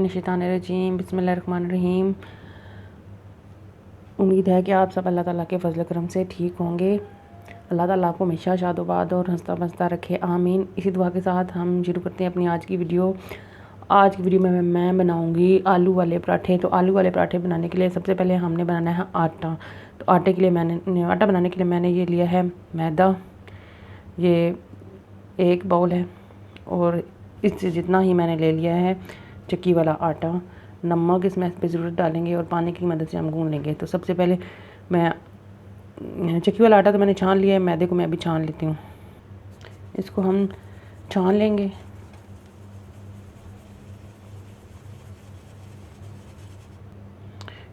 मिनश्शैतानिर्रजीम बिस्मिल्लाहिर्रहमानिर्रहीम। उम्मीद है कि आप सब अल्लाह ताला के फजल करम से ठीक होंगे। अल्लाह ताला आपको हमेशा शादोबाद और हंसता बसता रखे, आमीन। इसी दुआ के साथ हम शुरू करते हैं अपनी आज की वीडियो। आज की वीडियो में मैं बनाऊंगी आलू वाले पराठे। तो आलू वाले पराठे बनाने के लिए सबसे पहले हमने बनाना है आटा। तो आटा बनाने के लिए मैंने ये लिया है मैदा, ये एक बाउल है, और इससे जितना ही मैंने ले लिया है चक्की वाला आटा। नमक इसमें पे ज़रूरत डालेंगे और पानी की मदद से हम गूंद लेंगे। तो सबसे पहले मैं चक्की वाला आटा तो मैंने छान लिया है, मैदे को मैं अभी छान लेती हूँ। इसको हम छान लेंगे।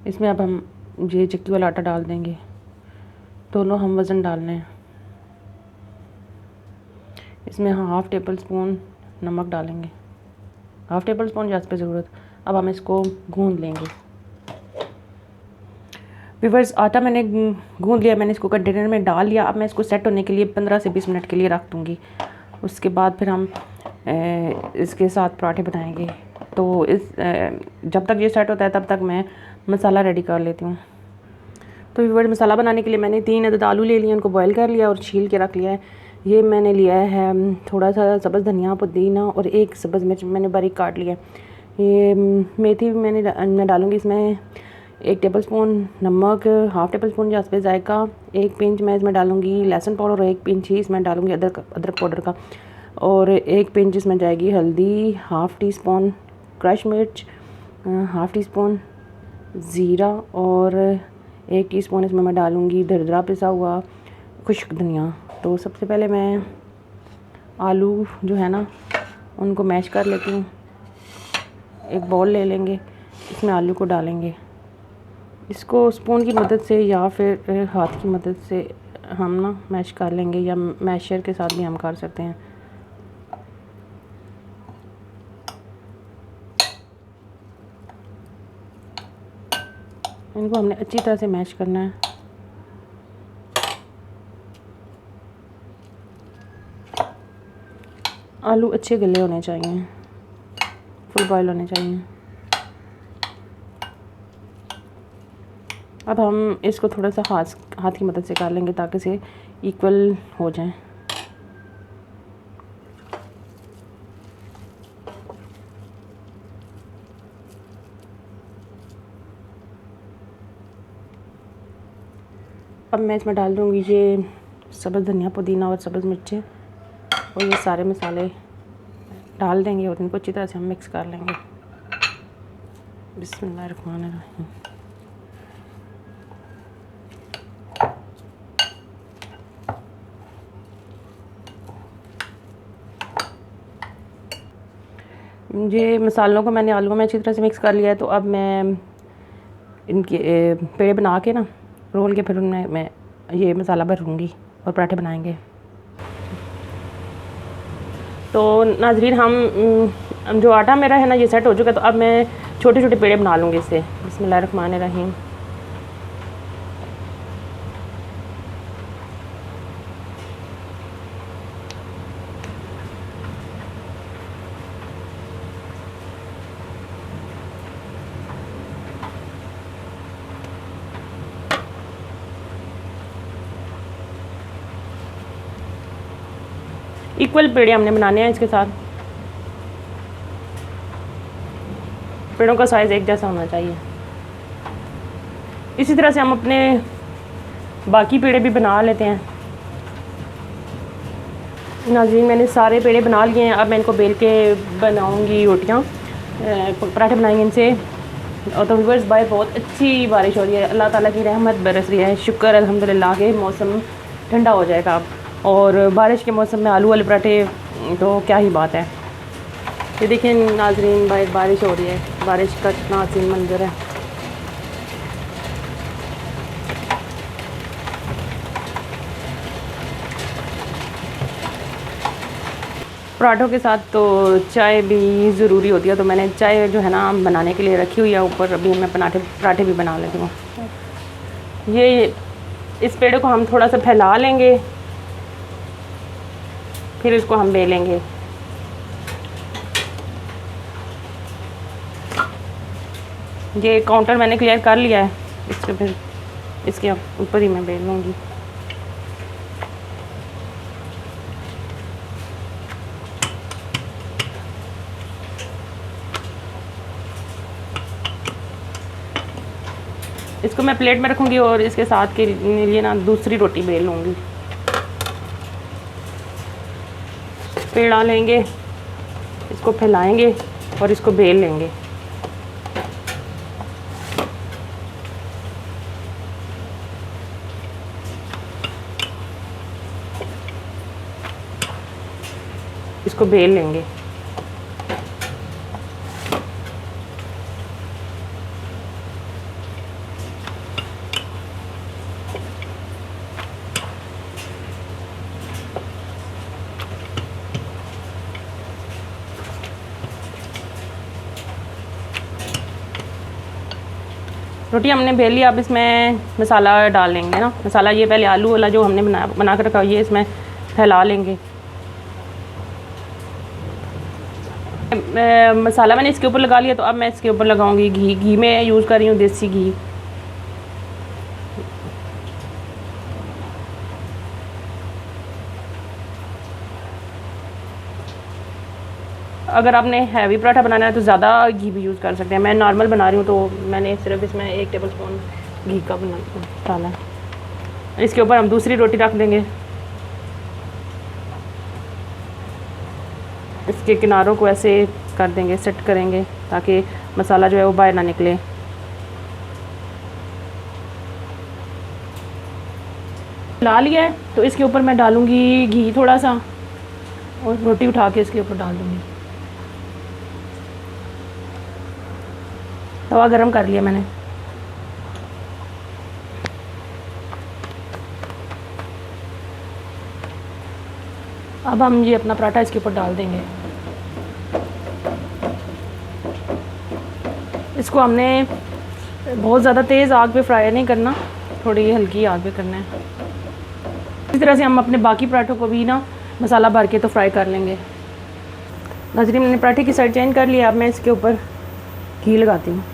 इसमें अब हम ये चक्की वाला आटा डाल देंगे। दोनों हम वज़न डालने हैं। इसमें हम हाफ़ टेबल स्पून नमक डालेंगे, हाफ़ टेबल स्पून ज़्यादा पे ज़रूरत। अब हम इसको गूंद लेंगे। व्यूअर्स, आटा मैंने गूंद लिया, मैंने इसको कंटेनर में डाल लिया। अब मैं इसको सेट होने के लिए 15 से 20 मिनट के लिए रख दूँगी। उसके बाद फिर हम इसके साथ पराठे बनाएंगे। तो जब तक ये सेट होता है तब तक मैं मसाला रेडी कर लेती हूँ। तो व्यूअर्स, मसाला बनाने के लिए मैंने 3 अदद आलू ले लिए, उनको बॉयल कर लिया और छील के रख लिया है। ये मैंने लिया है थोड़ा सा सब्ज़ धनिया, पुदीना और एक सब्ज़ मिर्च मैंने बारीक काट लिया। ये मेथी मैं डालूँगी इसमें 1 टेबल स्पून नमक, हाफ़ टेबल स्पून जायफ़ल जायका, 1 पिंच मैं इसमें डालूँगी लहसुन पाउडर और 1 पिंच ही इसमें डालूँगी अदरक पाउडर का, और 1 पिंच इसमें जाएगी हल्दी, हाफ़ टी स्पून क्रश मिर्च, हाफ़ टी स्पून ज़ीरा और 1 टीस्पून इसमें मैं डालूँगी दरदरा पिसा हुआ खुश्क धनिया। तो सबसे पहले मैं आलू जो है ना उनको मैश कर लेती हूँ। एक बाउल ले लेंगे, इसमें आलू को डालेंगे। इसको स्पून की मदद से या फिर हाथ की मदद से हम ना मैश कर लेंगे, या मैशर के साथ भी हम कर सकते हैं। इनको हमने अच्छी तरह से मैश करना है। आलू अच्छे गले होने चाहिए, फुल बॉयल होने चाहिए। अब हम इसको थोड़ा सा हाथ की मदद से कर लेंगे ताकि से इक्वल हो जाए। अब मैं इसमें डाल दूँगी ये सब्ज़ धनिया, पुदीना और सब्ज़ मिर्चें, और ये सारे मसाले डाल देंगे और इनको अच्छी तरह से हम मिक्स कर लेंगे। बिस्मिल्लाहिर्रहमानिर्रहीम। ये मसालों को मैंने आलू में अच्छी तरह से मिक्स कर लिया है। तो अब मैं इनके पेड़े बना के ना रोल के फिर उनमें मैं ये मसाला भरूँगी और पराठे बनाएंगे। तो नाज़रीन, हम जो आटा मेरा है ना ये सेट हो चुका है। तो अब मैं छोटे छोटे पेड़े बना लूँगी इससे। बिस्मिल्लाहिर्रहमानिर्रहीम। इक्वल पेड़े हमने बनाने हैं। इसके साथ पेड़ों का साइज़ एक जैसा होना चाहिए। इसी तरह से हम अपने बाकी पेड़े भी बना लेते हैं। नाज़रीन, मैंने सारे पेड़े बना लिए हैं। अब मैं इनको बेल के बनाऊंगी रोटियां, पराठे बनाएंगे इनसे। और तो व्यूअर्स, बाहर बहुत अच्छी बारिश हो रही है, अल्लाह ताला की रहमत बरस रही है। शुक्र अल्हम्दुलिल्लाह के मौसम ठंडा हो जाएगा अब। और बारिश के मौसम में आलू वाले पराठे तो क्या ही बात है। ये देखिए नाज़रीन, बाहर बारिश हो रही है, बारिश का कितना हसीन मंजर है। पराठों के साथ तो चाय भी ज़रूरी होती है। तो मैंने चाय जो है ना बनाने के लिए रखी हुई है ऊपर। अभी मैं पराठे भी बना लेती हूँ। ये इस पेड़े को हम थोड़ा सा फैला लेंगे, फिर इसको हम बेलेंगे। ये काउंटर मैंने क्लियर कर लिया है, इसके फिर इसके ऊपर ही मैं बेल लूँगी। इसको मैं प्लेट में रखूँगी और इसके साथ के लिए ना दूसरी रोटी बेल लूँगी। पेड़ा लेंगे, इसको फैलाएंगे और इसको बेल लेंगे। इसको बेल लेंगे। रोटी हमने बेल ली, अब इसमें मसाला डाल लेंगे ना। मसाला ये पहले आलू वाला जो हमने बना कर रखा है ये इसमें फैला लेंगे। मसाला मैंने इसके ऊपर लगा लिया, तो अब मैं इसके ऊपर लगाऊंगी घी। घी में यूज़ कर रही हूँ देसी घी। अगर आपने हैवी पराठा बनाना है तो ज़्यादा घी भी यूज़ कर सकते हैं। मैं नॉर्मल बना रही हूँ तो मैंने सिर्फ इसमें 1 टेबलस्पून घी का डाला है। इसके ऊपर हम दूसरी रोटी रख देंगे। इसके किनारों को ऐसे कर देंगे, सेट करेंगे ताकि मसाला जो है वो बाहर ना निकले। ला लिया है तो इसके ऊपर मैं डालूँगी घी थोड़ा सा और रोटी उठा के इसके ऊपर डाल दूँगी। तवा गरम कर लिया मैंने। अब हम ये अपना पराठा इसके ऊपर डाल देंगे। इसको हमने बहुत ज़्यादा तेज़ आग पे फ्राई नहीं करना, थोड़ी हल्की आग पे करना है। इस तरह से हम अपने बाकी पराठों को भी ना मसाला भर के तो फ्राई कर लेंगे। नाज़रीन, मैंने पराठे की साइड चेंज कर लिया। अब मैं इसके ऊपर घी लगाती हूँ।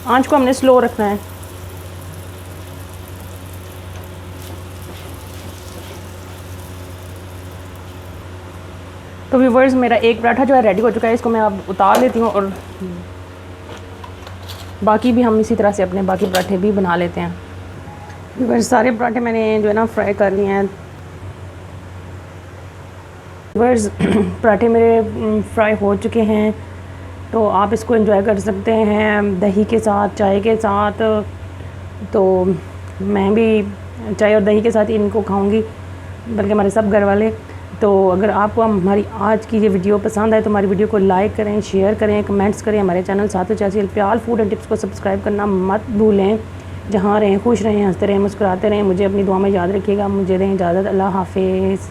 आंच को हमने स्लो रखना है। तो व्यूवर्स, मेरा एक पराठा जो है रेडी हो चुका है। इसको मैं अब उतार लेती हूँ और बाकी भी हम इसी तरह से अपने बाकी पराठे भी बना लेते हैं। व्यूवर्स, सारे पराठे मैंने जो है ना फ्राई कर लिए हैं। व्यूवर्स, पराठे मेरे फ्राई हो चुके हैं, तो आप इसको एंजॉय कर सकते हैं दही के साथ, चाय के साथ। तो मैं भी चाय और दही के साथ ही इनको खाऊंगी, बल्कि हमारे सब घर वाले। तो अगर आपको हमारी आज की ये वीडियो पसंद आए तो हमारी वीडियो को लाइक करें, शेयर करें, कमेंट्स करें। हमारे चैनल साथ चाची अल्पियाल फूड एंड टिप्स को सब्सक्राइब करना मत भूलें। जहाँ रहें खुश रहें, हंसते रहें, मुस्कुराते रहें। मुझे अपनी दुआ में याद रखिएगा। मुझे दें इजाज़त। अल्लाह हाफिज़।